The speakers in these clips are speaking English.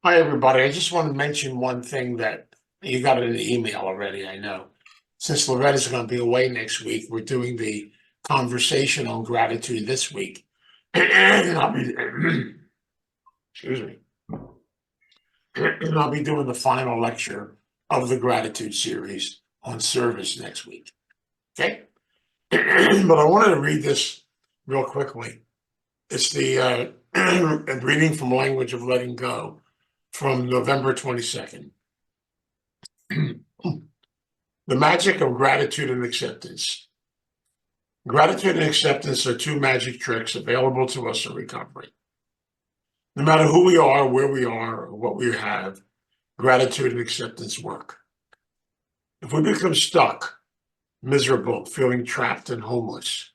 Hi, everybody. I just want to mention one thing that you got in the email already, I know. Since Loretta's going to be away next week, we're doing the conversation on gratitude this week. And I'll be, excuse me, and I'll be doing the final lecture of the gratitude series on service next week. Okay? But I wanted to read this real quickly. It's the reading from Language of Letting Go from November 22nd. The magic of gratitude and acceptance. Gratitude and acceptance are two magic tricks available to us in recovery. No matter who we are, where we are, or what we have, gratitude and acceptance work. If we become stuck, miserable, feeling trapped and homeless,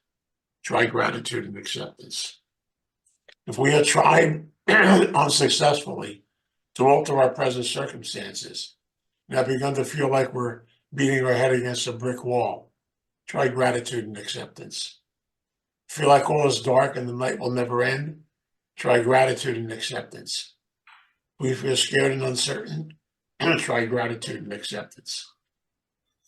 try gratitude and acceptance. If we have tried unsuccessfully to alter our present circumstances and have begun to feel like we're beating our head against a brick wall, try gratitude and acceptance. Feel like all is dark and the night will never end? Try gratitude and acceptance. We feel scared and uncertain? Try gratitude and acceptance.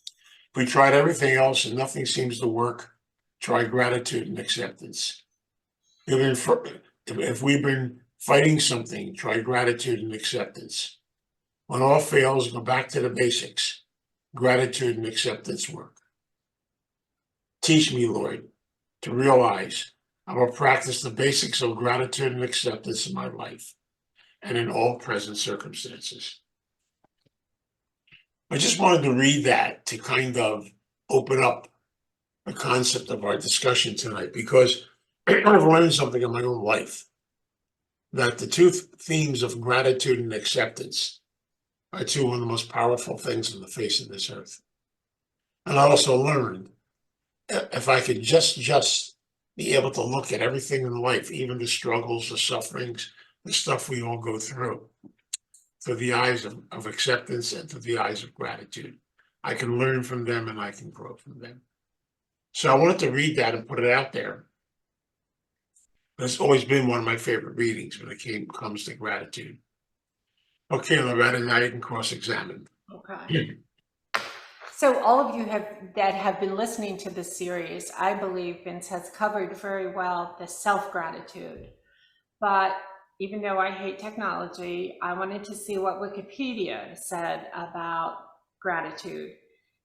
If we tried everything else and nothing seems to work, try gratitude and acceptance. If we've been fighting something, try gratitude and acceptance. When all fails, go back to the basics. Gratitude and acceptance work. Teach me, Lord, to realize I will practice the basics of gratitude and acceptance in my life and in all present circumstances. I just wanted to read that to kind of open up the concept of our discussion tonight because I've learned something in my own life that the two themes of gratitude and acceptance are two of the most powerful things on the face of this earth. And I also learned if I could just be able to look at everything in life, even the struggles, the sufferings, the stuff we all go through the eyes of acceptance and through the eyes of gratitude. I can learn from them and I can grow from them. So I wanted to read that and put it out there. It's always been one of my favorite readings when it comes to gratitude. Okay, Loretta, now you can cross-examine. Okay. So all of you that have been listening to this series, I believe Vince has covered very well the self-gratitude. But even though I hate technology, I wanted to see what Wikipedia said about gratitude.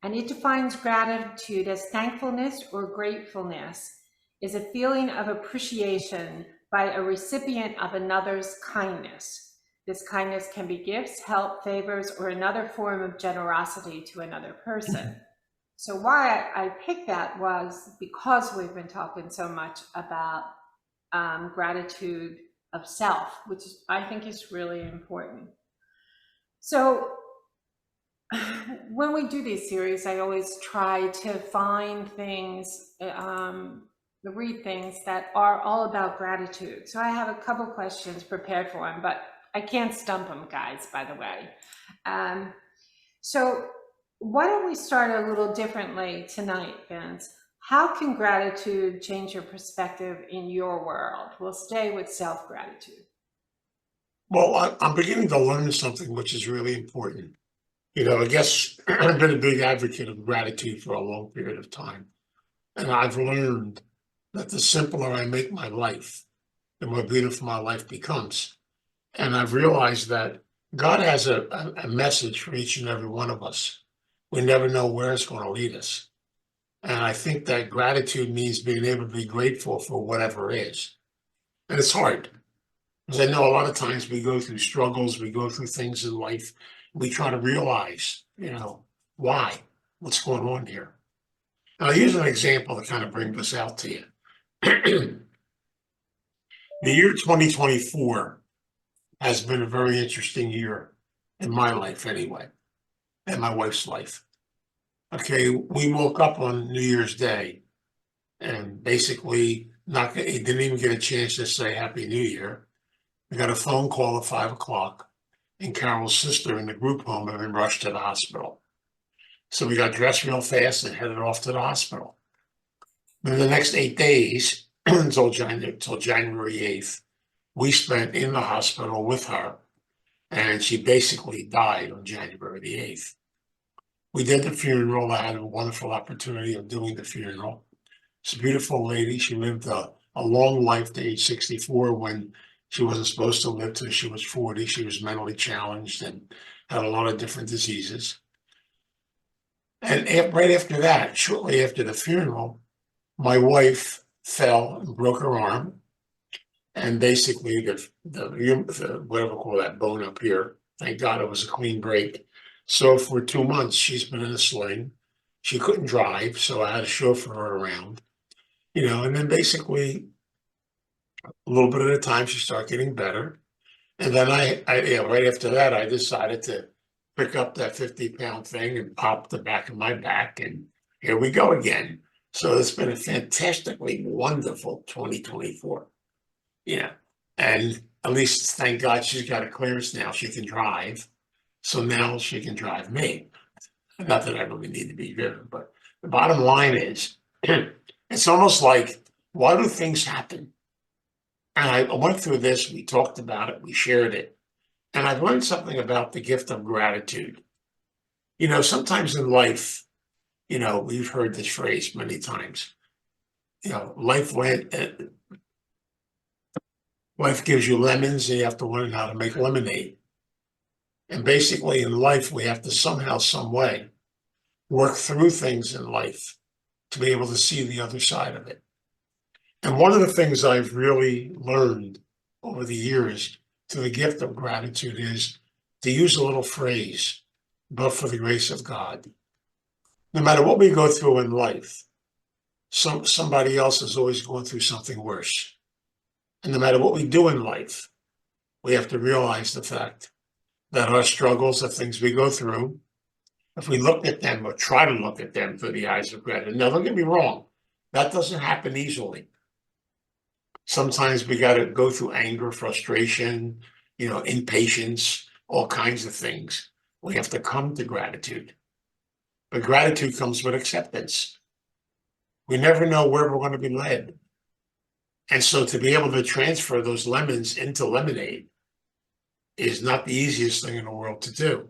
And it defines gratitude as thankfulness or gratefulness is a feeling of appreciation by a recipient of another's kindness. This kindness can be gifts, help, favors, or another form of generosity to another person. So why I picked that was because we've been talking so much about gratitude of self, which I think is really important. So when we do these series, I always try to find things, read things that are all about gratitude. So I have a couple questions prepared for them, but I can't stump them, guys, by the way. So why don't we start a little differently tonight, Vince? How can gratitude change your perspective in your world? We'll stay with self-gratitude. Well, I'm beginning to learn something which is really important. I guess I've been a big advocate of gratitude for a long period of time. And I've learned that the simpler I make my life, the more beautiful my life becomes. And I've realized that God has a message for each and every one of us. We never know where it's going to lead us. And I think that gratitude means being able to be grateful for whatever is. And it's hard. Because I know a lot of times we go through struggles, we go through things in life, we try to realize, why, what's going on here. And I'll use an example to kind of bring this out to you. The year 2024 has been a very interesting year in my life anyway, and my wife's life. Okay, we woke up on New Year's Day and basically didn't even get a chance to say Happy New Year. We got a phone call at 5 o'clock, and Carol's sister in the group home had been rushed to the hospital. So we got dressed real fast and headed off to the hospital. Then the next 8 days, until January 8th, we spent in the hospital with her and she basically died on January the 8th. We did the funeral. I had a wonderful opportunity of doing the funeral. She's a beautiful lady. She lived a long life to age 64 when she wasn't supposed to live till she was 40. She was mentally challenged and had a lot of different diseases. And right after that, shortly after the funeral, my wife fell and broke her arm. And basically, the whatever we call that bone up here, thank God it was a clean break. So for 2 months, she's been in a sling. She couldn't drive, so I had to chauffeur her around, and then basically a little bit at a time, she started getting better. And then right after that, I decided to pick up that 50-pound thing and pop the back of my back, and here we go again. So it's been a fantastically wonderful 2024. Yeah. And at least thank God she's got a clearance now. She can drive. So now she can drive me. Not that I really need to be driven, but the bottom line is it's almost like, why do things happen? And I went through this, we talked about it, we shared it, and I've learned something about the gift of gratitude. Sometimes in life, we've heard this phrase many times. Life gives you lemons, and you have to learn how to make lemonade. And basically in life, we have to somehow, some way, work through things in life to be able to see the other side of it. And one of the things I've really learned over the years through the gift of gratitude is to use a little phrase, but for the grace of God. No matter what we go through in life, somebody else is always going through something worse. And no matter what we do in life, we have to realize the fact that our struggles, the things we go through, if we look at them or try to look at them through the eyes of gratitude. Now, don't get me wrong, that doesn't happen easily. Sometimes we got to go through anger, frustration, impatience, all kinds of things. We have to come to gratitude. But gratitude comes with acceptance. We never know where we're going to be led. And so to be able to transfer those lemons into lemonade is not the easiest thing in the world to do.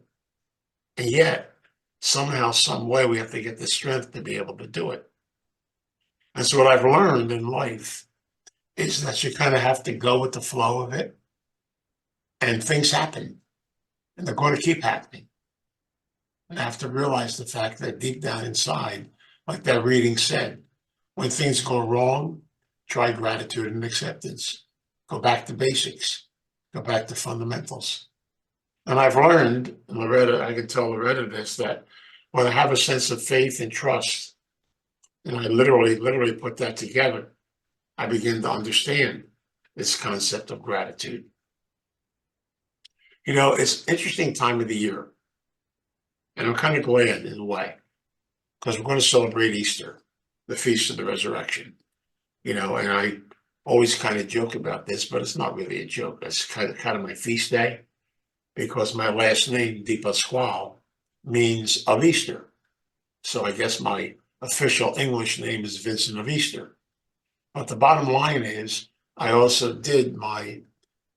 And yet, somehow, some way, we have to get the strength to be able to do it. And so what I've learned in life is that you kind of have to go with the flow of it, and things happen, and they're going to keep happening. And I have to realize the fact that deep down inside, like that reading said, when things go wrong, try gratitude and acceptance. Go back to basics. Go back to fundamentals. And I've learned, Loretta, I can tell Loretta this, that when I have a sense of faith and trust, and I literally put that together, I begin to understand this concept of gratitude. It's an interesting time of the year, and I'm kind of glad in a way, because we're going to celebrate Easter, the Feast of the Resurrection. And I always kind of joke about this, but it's not really a joke. It's kind of my feast day, because my last name, DiPasquale, means of Easter. So I guess my official English name is Vincent of Easter. But the bottom line is, I also did my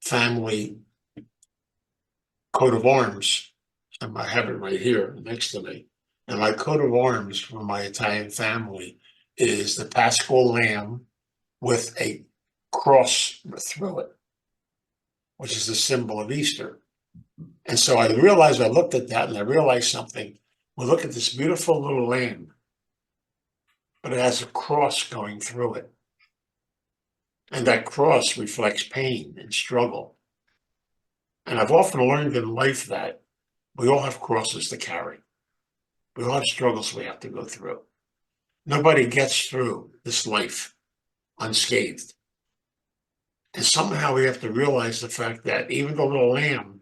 family coat of arms, and I have it right here next to me. And my coat of arms for my Italian family is the Paschal lamb with a cross through it, which is the symbol of Easter. And so I looked at that and I realized something. Well, look at this beautiful little lamb, but it has a cross going through it. And that cross reflects pain and struggle. And I've often learned in life that we all have crosses to carry. We all have struggles we have to go through. Nobody gets through this life unscathed. And somehow we have to realize the fact that even the little lamb,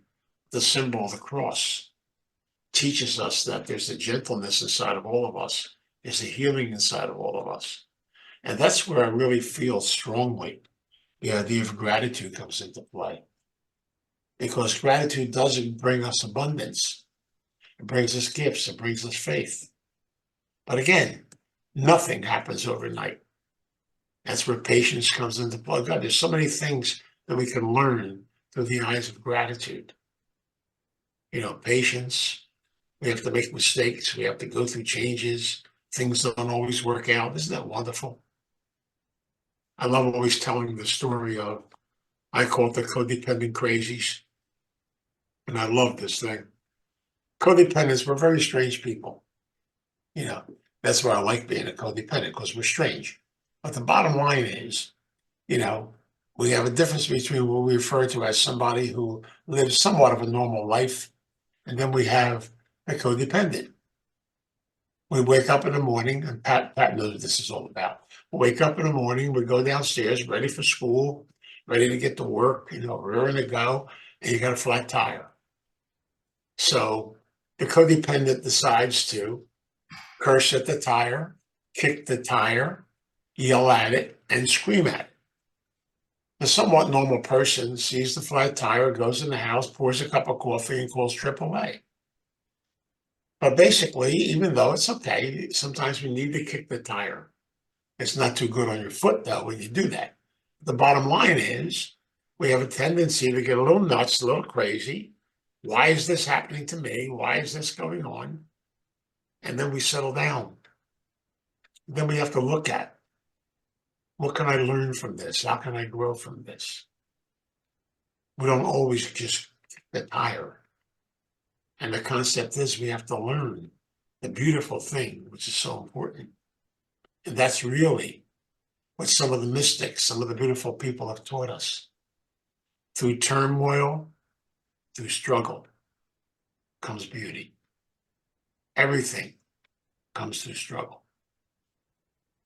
the symbol of the cross, teaches us that there's a gentleness inside of all of us. There's a healing inside of all of us. And that's where I really feel strongly the idea of gratitude comes into play. Because gratitude doesn't bring us abundance. It brings us gifts. It brings us faith. But again, nothing happens overnight. That's where patience comes into play. God, there's so many things that we can learn through the eyes of gratitude. Patience. We have to make mistakes. We have to go through changes. Things don't always work out. Isn't that wonderful? I love always telling the story of, I call it the codependent crazies. And I love this thing. Codependents, we're very strange people. You know, that's why I like being a codependent, because we're strange. But the bottom line is, you know, we have a difference between what we refer to as somebody who lives somewhat of a normal life, and then we have a codependent. We wake up in the morning, and Pat knows what this is all about. We wake up in the morning, we go downstairs, ready for school, ready to get to work, ready to go, and you got a flat tire. So the codependent decides to curse at the tire, kick the tire, yell at it, and scream at it. The somewhat normal person sees the flat tire, goes in the house, pours a cup of coffee, and calls AAA. But basically, even though it's okay, sometimes we need to kick the tire. It's not too good on your foot, though, when you do that. The bottom line is, we have a tendency to get a little nuts, a little crazy. Why is this happening to me? Why is this going on? And then we settle down. Then we have to look at, what can I learn from this? How can I grow from this? We don't always just kick the tire. And the concept is, we have to learn the beautiful thing, which is so important. And that's really what some of the mystics, some of the beautiful people have taught us. Through turmoil, through struggle, comes beauty. Everything comes through struggle.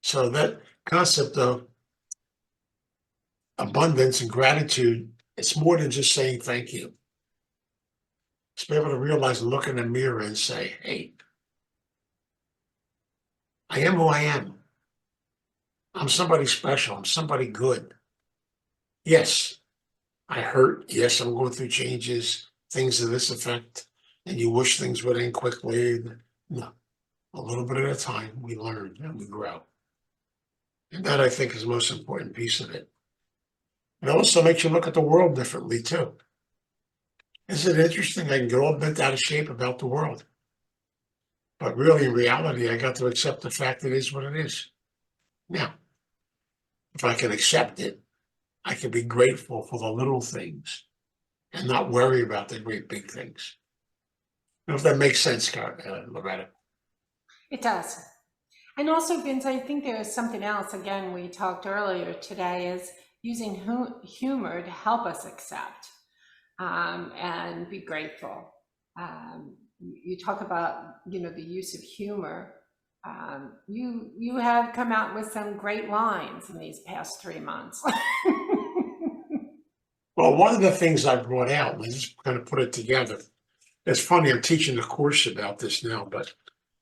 So that concept of abundance and gratitude, it's more than just saying thank you. It's be able to realize and look in the mirror and say, hey, I am who I am. I'm somebody special. I'm somebody good. Yes, I hurt. Yes, I'm going through changes, things of this effect, and you wish things would end quickly. No, a little bit at a time, we learn and we grow. And that, I think, is the most important piece of it. It also makes you look at the world differently, too. Isn't it interesting? I can get all bent out of shape about the world. But really, in reality, I got to accept the fact it is what it is. Now, if I can accept it, I can be grateful for the little things and not worry about the great big things. I don't know if that makes sense, Loretta. It does. And also, Vince, I think there's something else, again, we talked earlier today, is using humor to help us accept and be grateful. You talk about, the use of humor. You have come out with some great lines in these past 3 months. Well, one of the things I brought out, and I just kind of put it together. It's funny, I'm teaching a course about this now, but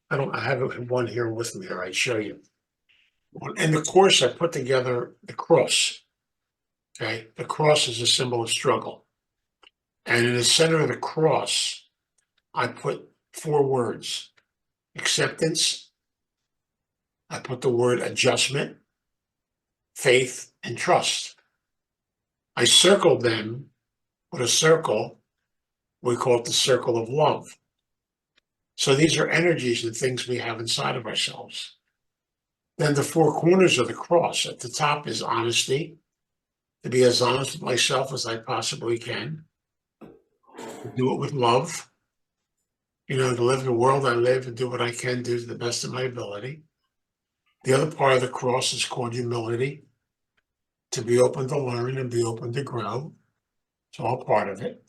I have one here with me, or I show you. In the course, I put together the cross. Okay, the cross is a symbol of struggle. And in the center of the cross, I put 4 words: acceptance, I put the word adjustment, faith, and trust. I circled them with a circle. We call it the circle of love. So these are energies and things we have inside of ourselves. Then the 4 corners of the cross, at the top is honesty, to be as honest with myself as I possibly can, to do it with love, to live in the world I live and do what I can do to the best of my ability. The other part of the cross is called humility, to be open to learn and be open to grow. It's all part of it.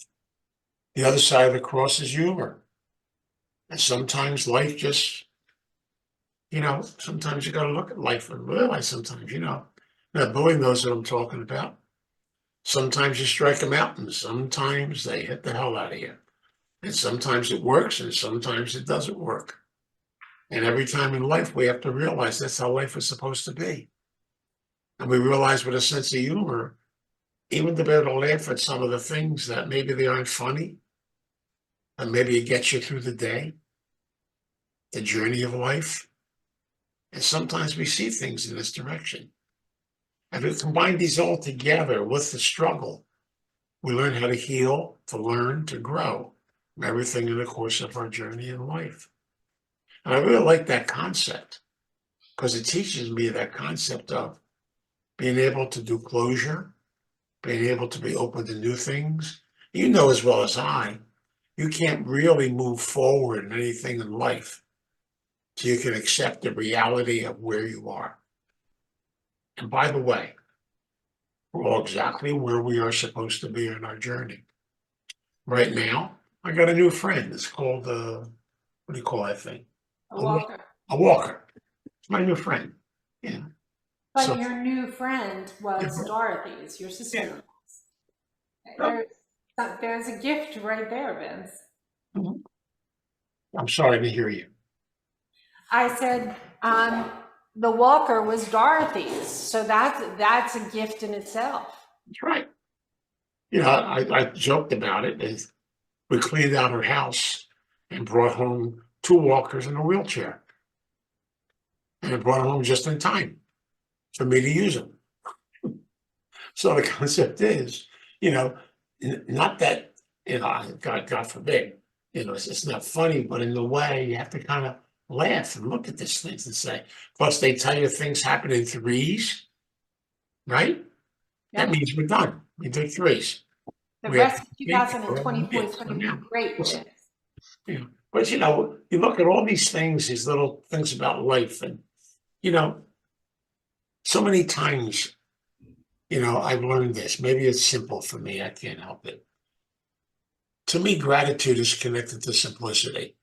The other side of the cross is humor. And sometimes life just, sometimes you got to look at life and realize sometimes, now Billy knows what I'm talking about. Sometimes you strike a mountain. Sometimes they hit the hell out of you. And sometimes it works and sometimes it doesn't work. And every time in life, we have to realize that's how life is supposed to be. And we realize with a sense of humor, even to be able to laugh at some of the things that maybe they aren't funny, and maybe it gets you through the day, the journey of life. And sometimes we see things in this direction. And we combine these all together with the struggle. We learn how to heal, to learn, to grow. from everything in the course of our journey in life. And I really like that concept because it teaches me that concept of being able to do closure, being able to be open to new things. You know as well as I, you can't really move forward in anything in life till you can accept the reality of where you are. And by the way, we're all exactly where we are supposed to be in our journey. Right now, I got a new friend. It's called, what do you call that thing? A walker. A walker. It's my new friend. Yeah. So, But your new friend was Dorothy's, your sister. There's a gift right there, Vince. I'm sorry to hear you. I said, the walker was Dorothy's, so that's a gift in itself. That's right. You know, I joked about it as we cleaned out her house and brought home 2 walkers and a wheelchair. And I brought them home just in time for me to use them. So the concept is, you know, not that, God forbid, it's not funny, but in the way you have to kind of laugh and look at these things and say, plus they tell you things happen in threes, right? That Yep. means we're done. We did threes. The We have rest of to think 2024 is going to be great. Listen, but you look at all these things, these little things about life, and so many times, I've learned this. Maybe it's simple for me. I can't help it. To me, gratitude is connected to simplicity.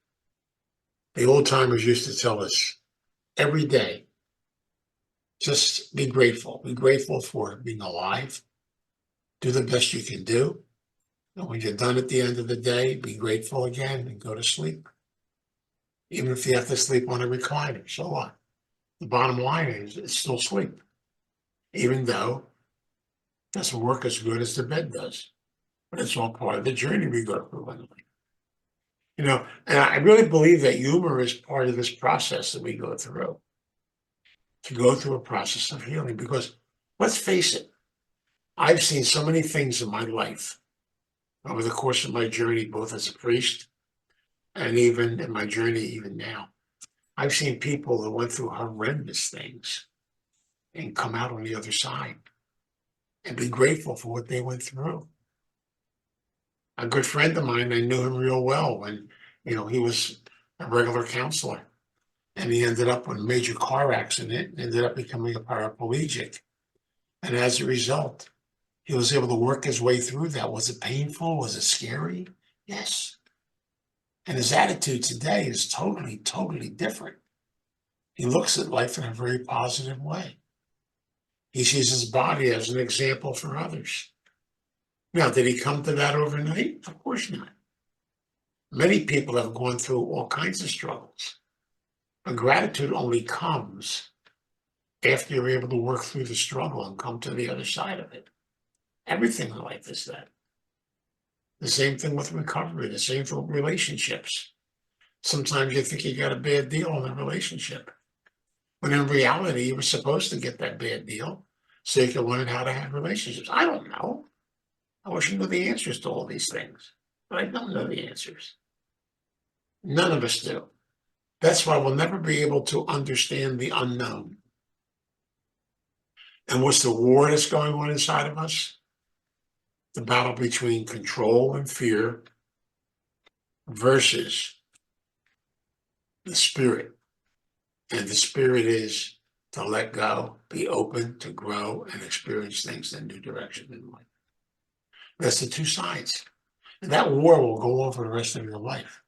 The old timers used to tell us every day, just be grateful. Be grateful for being alive. Do the best you can do. And when you're done at the end of the day, be grateful again and go to sleep. Even if you have to sleep on a recliner, so what? The bottom line is it's still sleep, even though it doesn't work as good as the bed does. But it's all part of the journey we go through in life. And I really believe that humor is part of this process that we go through, to go through a process of healing. Because let's face it, I've seen so many things in my life over the course of my journey, both as a priest and even in my journey, even now. I've seen people that went through horrendous things and come out on the other side and be grateful for what they went through. A good friend of mine, I knew him real well when, he was a regular counselor. And he ended up with a major car accident and ended up becoming a paraplegic. And as a result, he was able to work his way through that. Was it painful? Was it scary? Yes. And his attitude today is totally, totally different. He looks at life in a very positive way. He sees his body as an example for others. Now, did he come to that overnight? Of course not. Many people have gone through all kinds of struggles. But gratitude only comes after you're able to work through the struggle and come to the other side of it. Everything in life is that. The same thing with recovery, the same thing with relationships. Sometimes you think you got a bad deal in a relationship, when in reality, you were supposed to get that bad deal so you can learn how to have relationships. I don't know. I wish I knew the answers to all these things, but I don't know the answers. None of us do. That's why we'll never be able to understand the unknown. And what's the war that's going on inside of us? The battle between control and fear versus the spirit. And the spirit is to let go, be open to grow and experience things in a new direction in life. That's the two sides. And that war will go on for the rest of your life.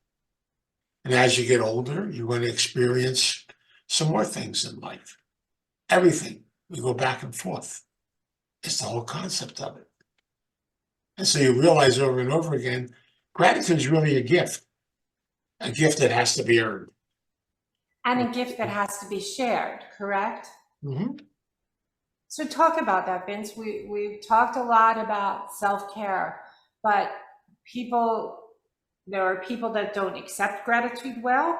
And as you get older, you're going to experience some more things in life. Everything. We go back and forth. It's the whole concept of it. And so you realize over and over again, gratitude is really a gift that has to be earned. And a gift that has to be shared, correct? Mm-hmm. So talk about that, Vince. We've talked a lot about self-care, but there are people that don't accept gratitude well.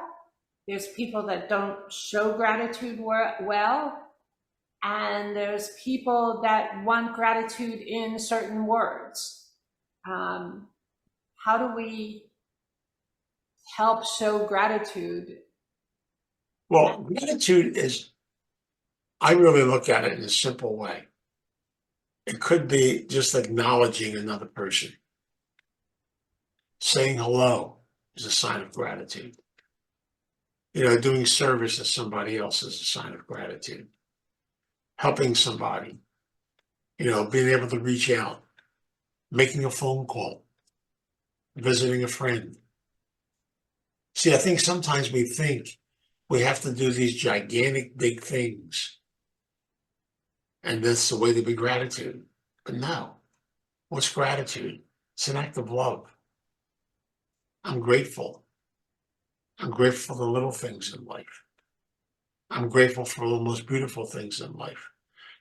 There's people that don't show gratitude well. And there's people that want gratitude in certain words. How do we help show gratitude? Well, gratitude is, I really look at it in a simple way. It could be just acknowledging another person. Saying hello is a sign of gratitude. Doing service to somebody else is a sign of gratitude. Helping somebody, being able to reach out, making a phone call, visiting a friend. See, I think sometimes we think we have to do these gigantic big things, and that's the way to be gratitude. But no, what's gratitude? It's an act of love. I'm grateful. I'm grateful for the little things in life. I'm grateful for the most beautiful things in life.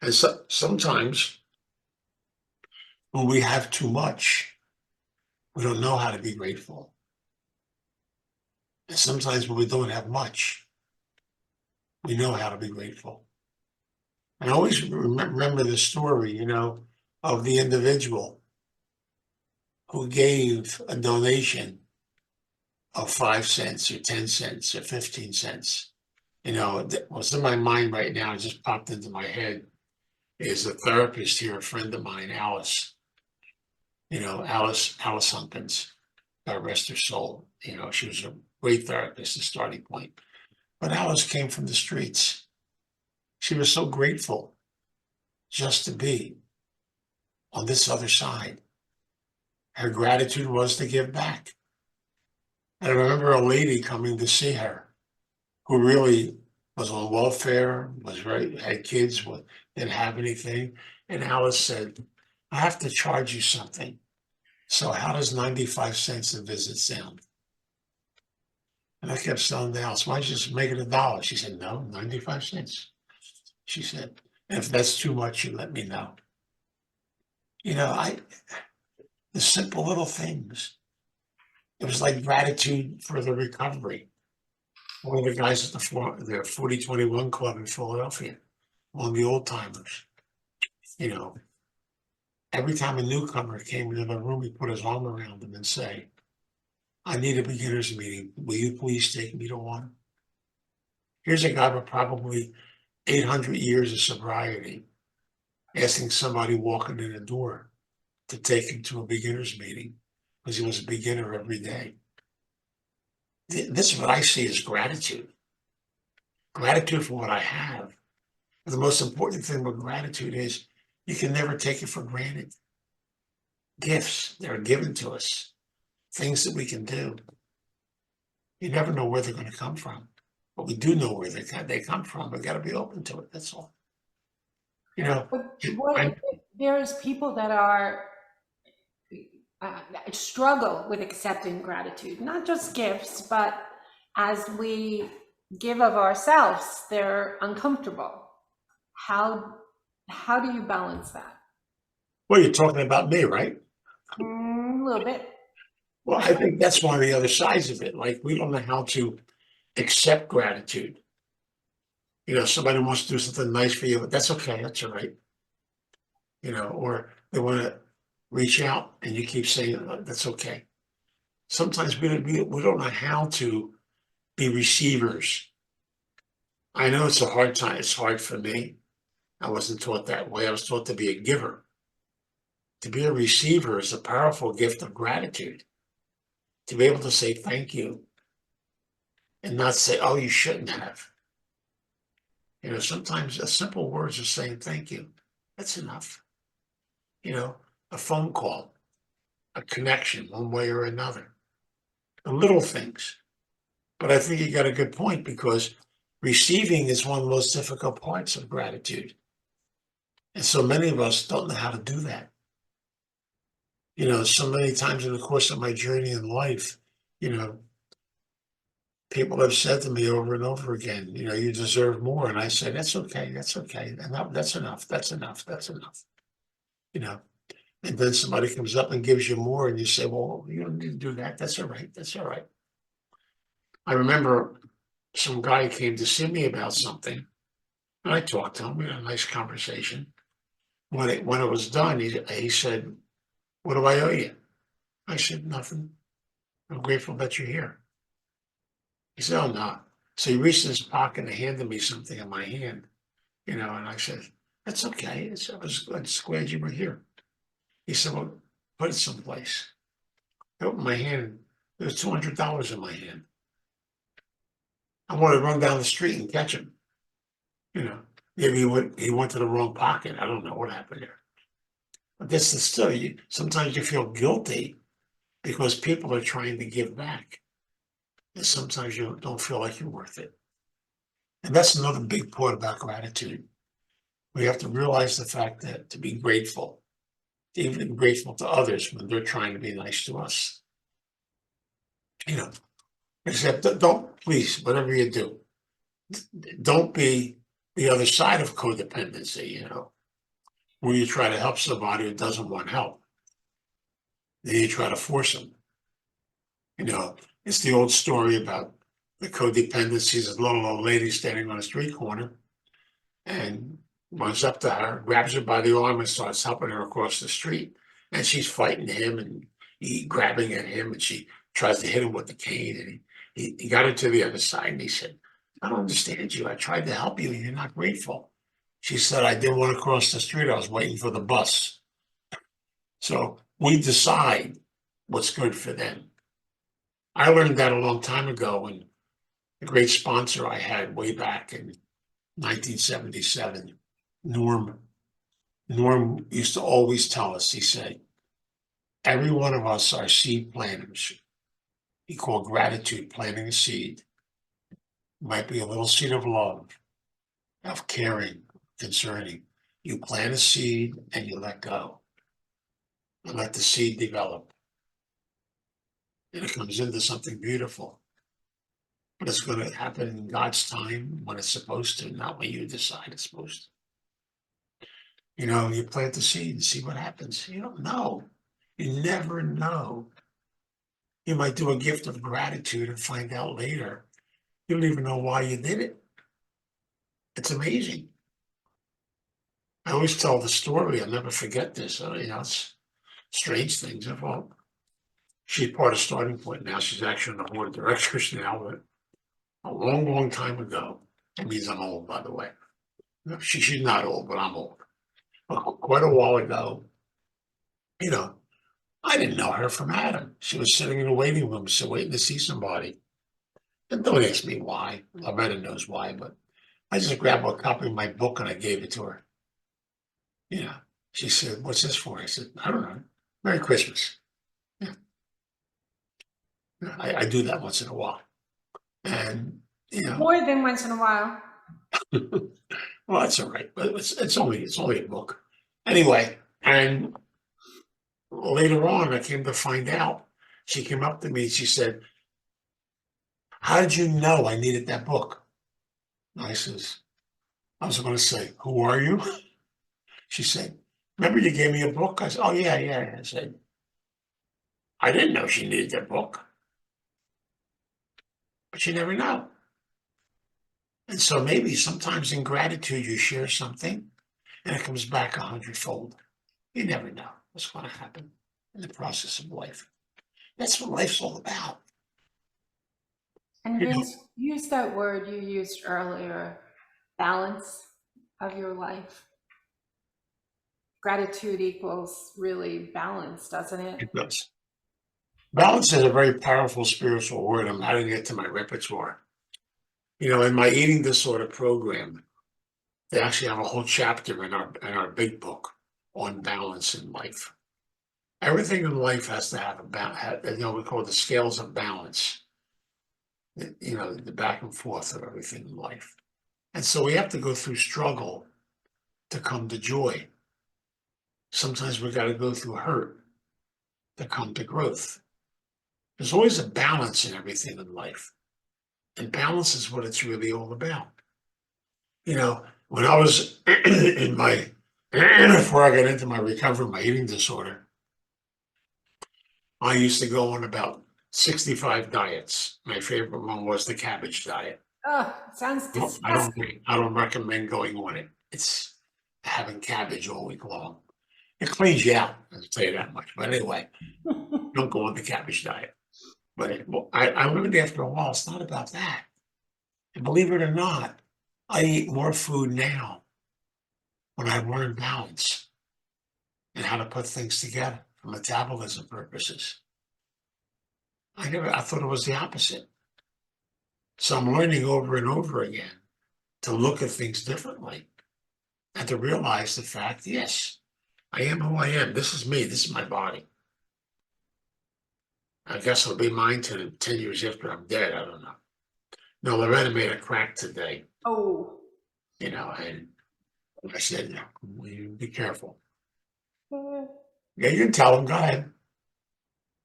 And sometimes when we have too much, we don't know how to be grateful. And sometimes when we don't have much, we know how to be grateful. And I always remember the story, of the individual who gave a donation of 5 cents or 10 cents or 15 cents. What's in my mind right now, it just popped into my head, is a therapist here, a friend of mine, Alice. Alice Humpkins, God rest her soul. She was a great therapist, a starting point. But Alice came from the streets. She was so grateful just to be on this other side. Her gratitude was to give back. And I remember a lady coming to see her who really was on welfare, had kids, didn't have anything. And Alice said, I have to charge you something. So how does 95 cents a visit sound? And I kept telling Alice, why don't you just make it $1? She said, no, 95 cents. She said, and if that's too much, you let me know. The simple little things. It was like gratitude for the recovery. One of the guys at the 4021 Club in Philadelphia, one of the old timers, every time a newcomer came into the room, he put his arm around them and say, I need a beginner's meeting. Will you please take me to one? Here's a guy with probably 800 years of sobriety asking somebody walking in the door to take him to a beginner's meeting because he was a beginner every day. This is what I see as gratitude. Gratitude for what I have. And the most important thing with gratitude is you can never take it for granted. Gifts that are given to us, things that we can do. You never know where they're going to come from, but we do know where they come from. We got to be open to it. That's all. But there's people that are struggle with accepting gratitude, not just gifts, but as we give of ourselves, they're uncomfortable. How do you balance that? Well, you're talking about me, right? A little bit. Well, I think that's one of the other sides of it. Like, we don't know how to accept gratitude. Somebody wants to do something nice for you, but that's okay. That's all right. Or they want to reach out and you keep saying, that's okay. Sometimes we don't know how to be receivers. I know it's a hard time. It's hard for me. I wasn't taught that way. I was taught to be a giver. To be a receiver is a powerful gift of gratitude. To be able to say thank you and not say, oh, you shouldn't have. Sometimes a simple words of saying thank you, that's enough. A phone call, a connection, one way or another. The little things. But I think you got a good point because receiving is one of the most difficult parts of gratitude. And so many of us don't know how to do that. So many times in the course of my journey in life, people have said to me over and over again, you deserve more. And I say, that's okay. That's okay. And that's enough. That's enough. That's enough. And then somebody comes up and gives you more and you say, well, you don't need to do that. That's all right. That's all right. I remember some guy came to see me about something and I talked to him. We had a nice conversation. When it was done, he said, what do I owe you? I said, nothing. I'm grateful that you're here. He said, oh, no. So he reached in his pocket and handed me something in my hand, and I said, that's okay. I'm just glad you were here. He said, well, put it someplace. I opened my hand. There was $200 in my hand. I wanted to run down the street and catch him. You know, maybe he went to the wrong pocket. I don't know what happened there. But this is still, sometimes you feel guilty because people are trying to give back. And sometimes you don't feel like you're worth it. And that's another big point about gratitude. We have to realize the fact that to be grateful, even grateful to others when they're trying to be nice to us. Except don't, please, whatever you do, don't be the other side of codependency, where you try to help somebody who doesn't want help. Then you try to force them. It's the old story about the codependencies of little old lady standing on a street corner and runs up to her, grabs her by the arm and starts helping her across the street. And she's fighting him and he grabbing at him and she tries to hit him with the cane. And he got her to the other side and he said, I don't understand you. I tried to help you and you're not grateful. She said, I didn't want to cross the street. I was waiting for the bus. So we decide what's good for them. I learned that a long time ago when a great sponsor I had way back in 1977, Norm used to always tell us, he said, every one of us are seed planters. He called gratitude planting a seed. It might be a little seed of love, of caring, concerning. You plant a seed and you let go and let the seed develop. And it comes into something beautiful. But it's going to happen in God's time when it's supposed to, not when you decide it's supposed to. You plant the seed and see what happens. You don't know. You never know. You might do a gift of gratitude and find out later. You don't even know why you did it. It's amazing. I always tell the story. I'll never forget this. It's strange things. Well, she's part of Starting Point now. She's actually on the board of directors now, but a long, long time ago. That means I'm old, by the way. No, she's not old, but I'm old. But quite a while ago, I didn't know her from Adam. She was sitting in a waiting room, so waiting to see somebody. And don't ask me why. Loretta knows why, but I just grabbed a copy of my book and I gave it to her. She said, what's this for? I said, I don't know. Merry Christmas. Yeah. I do that once in a while. And, More than once in a while. well, that's all right. But it's only a book. Anyway, and later on, I came to find out, she came up to me and she said, how did you know I needed that book? I says, I was going to say, who are you? She said, remember you gave me a book? I said, oh, yeah. I said, I didn't know she needed that book. But you never know. And so maybe sometimes in gratitude, you share something and it comes back 100-fold. You never know what's going to happen in the process of life. That's what life's all about. And Vince, use that word you used earlier, balance of your life. Gratitude equals really balance, doesn't it? It does. Balance is a very powerful spiritual word. I'm adding it to my repertoire. In my eating disorder program, they actually have a whole chapter in our big book on balance in life. Everything in life has to have a balance. We call it the scales of balance. The back and forth of everything in life. And so we have to go through struggle to come to joy. Sometimes we got to go through hurt to come to growth. There's always a balance in everything in life. And balance is what it's really all about. When I was before I got into my recovery, my eating disorder, I used to go on about 65 diets. My favorite one was the cabbage diet. Oh, sounds No, disgusting. I don't recommend going on it. It's having cabbage all week long. It cleans you out, I'll tell you that much. But anyway, don't go on the cabbage diet. But I learned after a while, it's not about that. And believe it or not, I eat more food now when I learned balance and how to put things together for metabolism purposes. I thought it was the opposite. So I'm learning over and over again to look at things differently and to realize the fact, yes, I am who I am. This is me. This is my body. I guess it'll be mine 10 years after I'm dead. I don't know. No, Loretta made a crack today, Oh. and I said, no, you be careful. Uh, Yeah, you can tell him. Go ahead.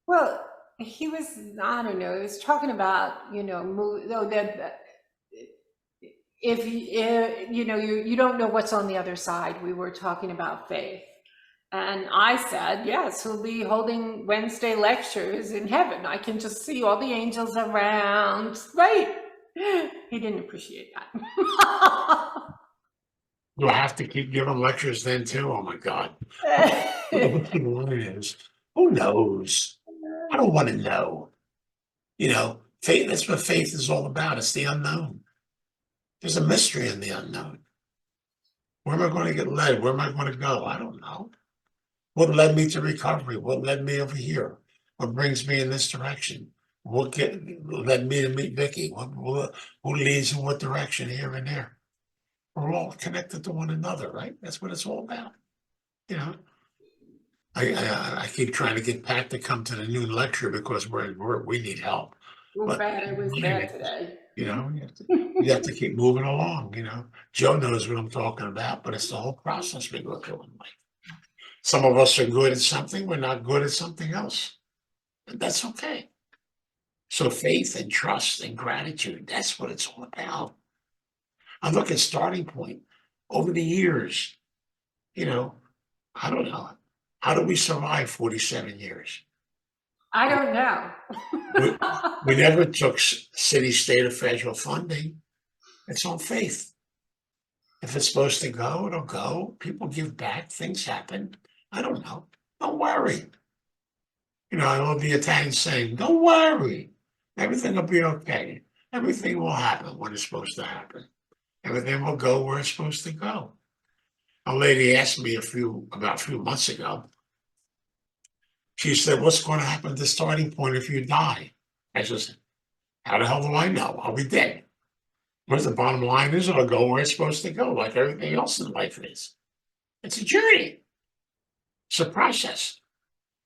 Well, he was, I don't know, he was talking about, that if you don't know what's on the other side. We were talking about faith. And I said, yes, we'll be holding Wednesday lectures in heaven. I can just see all the angels around. Right. He didn't appreciate that. Do I have to keep giving lectures then too? Oh my God. The bottom line is, who knows? I don't want to know. Faith, that's what faith is all about. It's the unknown. There's a mystery in the unknown. Where am I going to get led? Where am I going to go? I don't know. What led me to recovery? What led me over here? What brings me in this direction? Led me to meet Vicky? Who leads in what direction here and there? We're all connected to one another, right? That's what it's all about. You know, I keep trying to get Pat to come to the noon lecture because we need help. Oh, But bad. It was bad today. you have to keep moving along. Joe knows what I'm talking about, but it's the whole process we go through in life. Some of us are good at something, we're not good at something else. And that's okay. So faith and trust and gratitude, that's what it's all about. I look at starting point over the years, you know, I don't know. How do we survive 47 years? I don't We, know. we never took city, state, or federal funding. It's on faith. If it's supposed to go, it'll go. People give back, things happen. I don't know. Don't worry. I love the Italian saying, don't worry. Everything will be okay. Everything will happen when it's supposed to happen. Everything will go where it's supposed to go. A lady asked me about a few months ago. She said, what's going to happen at the starting point if you die? I said, how the hell do I know? I'll be dead. But the bottom line is it'll go where it's supposed to go, like everything else in life is. It's a journey. It's a process.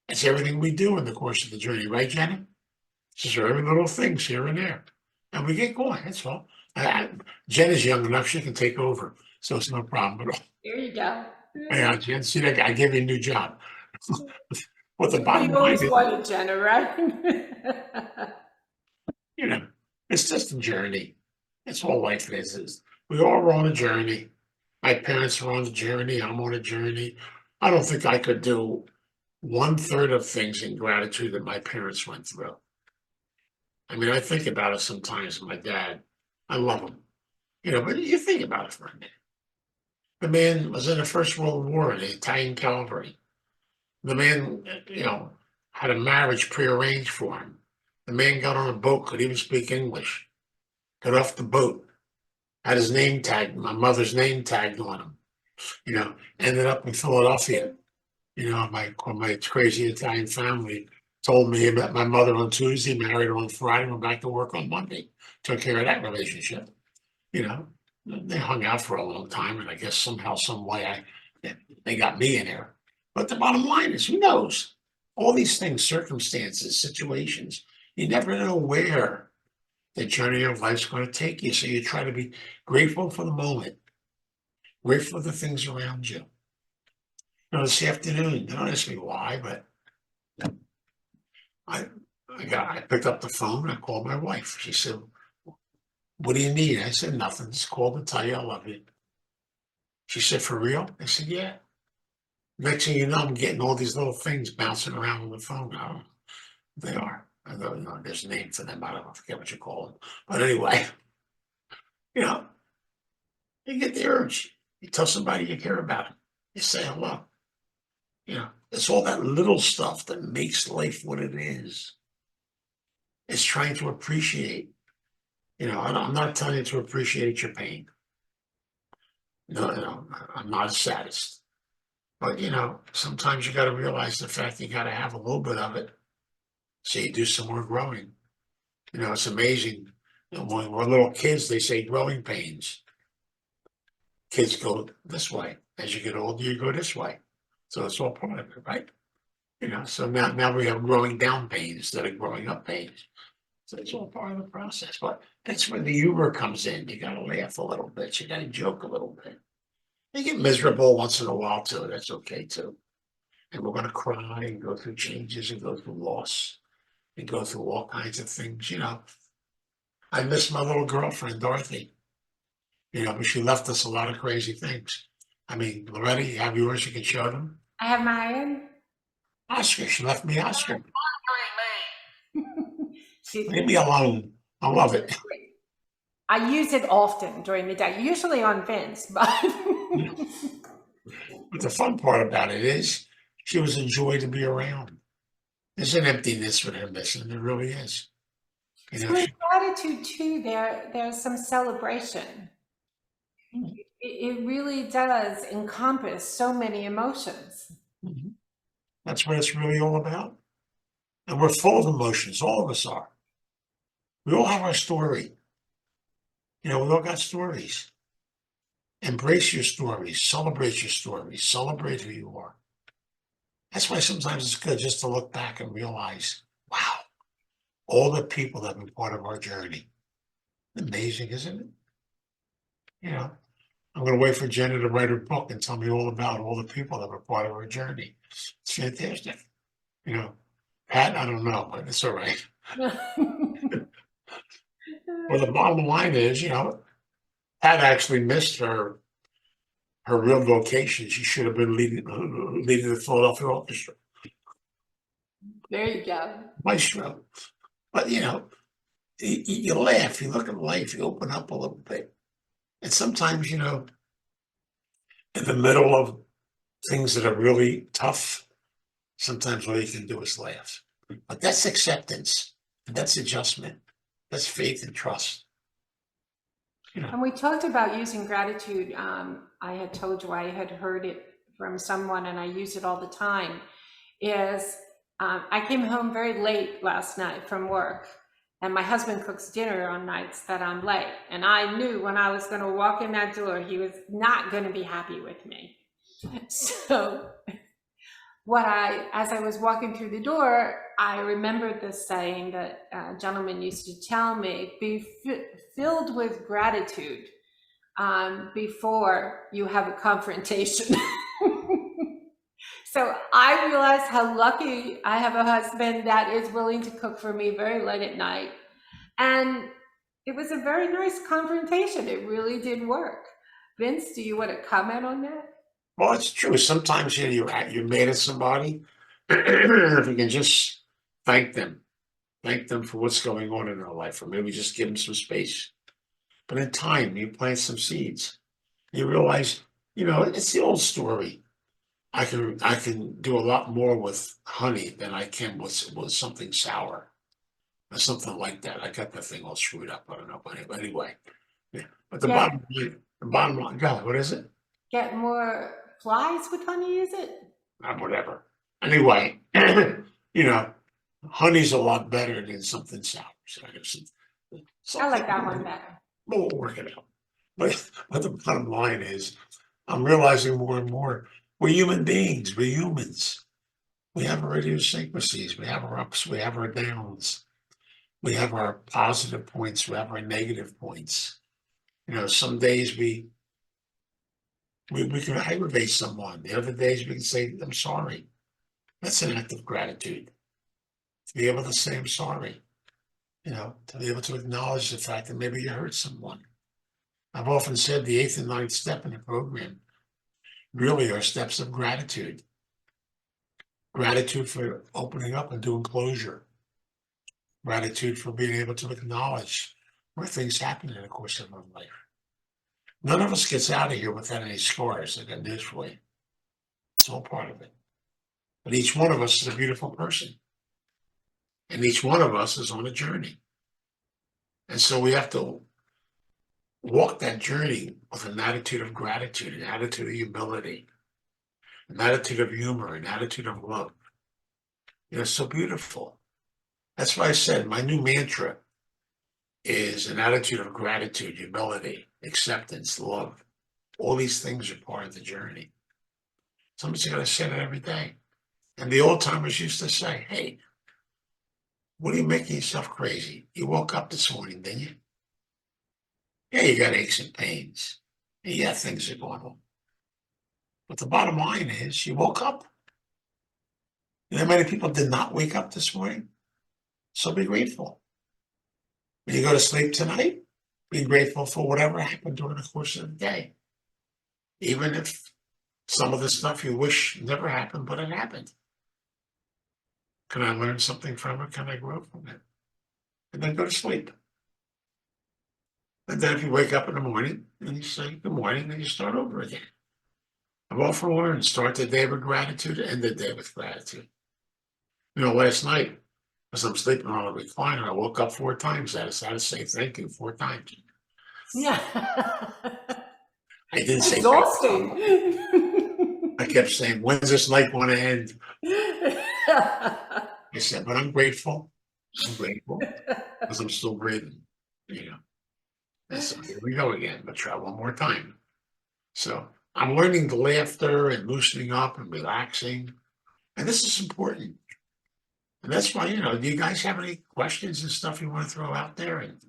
It's everything we do in the course of the journey, right, Jenna? It's just every little things here and there. And we get going, that's all. Jenna's young enough, she can take over. So it's no problem at all. There you go. Yeah, Jen, see that I gave you a new job. What the bottom We line always is, wanted Jenna, right? it's just a journey. It's all life is. We all are on a journey. My parents are on a journey. I'm on a journey. I don't think I could do 1/3 of things in gratitude that my parents went through. I mean, I think about it sometimes. My dad, I love him, but you think about it for a minute. The man was in the First World War in the Italian cavalry. The man, had a marriage prearranged for him. The man got on a boat, could even speak English, got off the boat, had his name tagged, my mother's name tagged on him, ended up in Philadelphia. My crazy Italian family told me he met my mother on Tuesday, married her on Friday, went back to work on Monday, took care of that relationship. You know, they hung out for a long time, and I guess somehow, some way, they got me in there. But the bottom line is, who knows? All these things, circumstances, situations, you never know where the journey of life's going to take you. So you try to be grateful for the moment, grateful for the things around you. This afternoon, don't ask me why, but I I picked up the phone. I called my wife. She said, "What do you need?" I said, "Nothing. Just called to tell you I love you." She said, "For real?" I said, "Yeah." Next thing you know, I'm getting all these little things bouncing around on the phone. I don't know what they are. I don't know. There's a name for them. I don't know. I forget what you call them. But anyway, you know, you get the urge. You tell somebody you care about them. You say hello. It's all that little stuff that makes life what it is. is trying to appreciate. I'm not telling you to appreciate your pain. No, I'm not a sadist. But sometimes you got to realize the fact you got to have a little bit of it, so you do some more growing. It's amazing. When we're little kids, they say growing pains. Kids go this way. As you get older, you go this way. So it's all part of it, right? So now we have growing down pain instead of growing up pains. So it's all part of the process. But that's where the humor comes in. You got to laugh a little bit. You got to joke a little bit. You get miserable once in a while too. That's okay too. And we're going to cry and go through changes and go through loss and go through all kinds of things. I miss my little girlfriend, Dorothy, but she left us a lot of crazy things. I mean, Loretta, you have yours, you can show them. I have mine. Oscar, she left me Oscar. She's Leave me alone. I love it. I use it often during the day, usually on Vince, but But the fun part about it is she was a joy to be around. There's an emptiness with her missing. There really is. so with gratitude too, there's some celebration. It really does encompass so many emotions. That's what it's really all about. And we're full of emotions. All of us are. We all have our story. We all got stories. Embrace your stories. Celebrate your stories. Celebrate who you are. That's why sometimes it's good just to look back and realize, wow, all the people that have been part of our journey. Amazing, isn't it? I'm going to wait for Jenna to write her book and tell me all about all the people that were part of our journey. It's fantastic. Pat, I don't know, but it's all right. Well, the bottom line is, Pat actually missed her real vocation. She should have been leading the Philadelphia Orchestra. There you go. Maestro. But, you laugh, you look at life, you open up a little bit. And sometimes, in the middle of things that are really tough, sometimes all you can do is laugh. But that's acceptance. And that's adjustment. That's faith and trust. And we talked about using gratitude. I had told you I had heard it from someone and I use it all the time. I came home very late last night from work and my husband cooks dinner on nights that I'm late. And I knew when I was going to walk in that door, he was not going to be happy with me. So as I was walking through the door, I remembered this saying that a gentleman used to tell me, be filled with gratitude before you have a confrontation. So I realized how lucky I have a husband that is willing to cook for me very late at night. And it was a very nice confrontation. It really did work. Vince, do you want to comment on that? Well, it's true. Sometimes you're mad at somebody. If you can just thank them for what's going on in their life, or maybe just give them some space. But in time, you plant some seeds. You realize, it's the old story. I can do a lot more with honey than I can with something sour or something like that. I got that thing all screwed up. I don't know, but anyway. Yeah. But the bottom line, God, what is it? Get more flies with honey, is it? Whatever. Anyway, honey's a lot better than something sour. So I like that one better. We'll work it out. But the bottom line is, I'm realizing more and more, we're human beings. We're humans. We have our idiosyncrasies. We have our ups. We have our downs. We have our positive points. We have our negative points. Some days we can aggravate someone. The other days we can say, I'm sorry. That's an act of gratitude. To be able to say, I'm sorry. To be able to acknowledge the fact that maybe you hurt someone. I've often said the 8th and 9th step in the program really are steps of gratitude. Gratitude for opening up and doing closure. Gratitude for being able to acknowledge where things happen in the course of our life. None of us gets out of here without any scars. I got news for you. It's all part of it. But each one of us is a beautiful person. And each one of us is on a journey. And so we have to walk that journey with an attitude of gratitude, an attitude of humility, an attitude of humor, an attitude of love. It's so beautiful. That's why I said my new mantra is an attitude of gratitude, humility, acceptance, love. All these things are part of the journey. Somebody's got to say that every day. And the old timers used to say, hey, what are you making yourself crazy? You woke up this morning, didn't you? Yeah, you got aches and pains. Yeah, things are going on. But the bottom line is you woke up. You know how many people did not wake up this morning? So be grateful. When you go to sleep tonight, be grateful for whatever happened during the course of the day. Even if some of the stuff you wish never happened, but it happened. Can I learn something from it? Can I grow from it? And then go to sleep. And then if you wake up in the morning and you say good morning, then you start over again. I've often learned start the day with gratitude, end the day with gratitude. Last night, as I'm sleeping on a recliner, I woke up 4 times. I had to say thank you 4 times. Yeah. I didn't say thank Exhausting. you. I kept saying, when's this night going to end? I said, but I'm grateful. I'm grateful because I'm still breathing. And so here we go again. But try one more time. So I'm learning the laughter and loosening up and relaxing. And this is important. And that's why, do you guys have any questions and stuff you want to throw out there? And,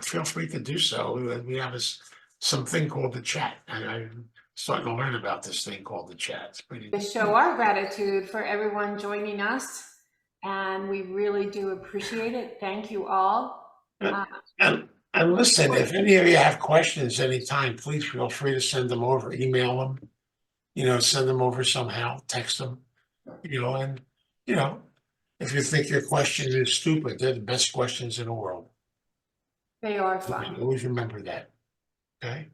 feel free to do so. We have something called the chat. And I'm starting to learn about this thing called the chat. It's pretty To show our gratitude for everyone joining us. And we really do appreciate it. Thank you all. And listen, if any of you have questions anytime, please feel free to send them over, email them, send them over somehow, text them, and, if you think your question is stupid, they're the best questions in the world. They are fun. Always remember that. Okay.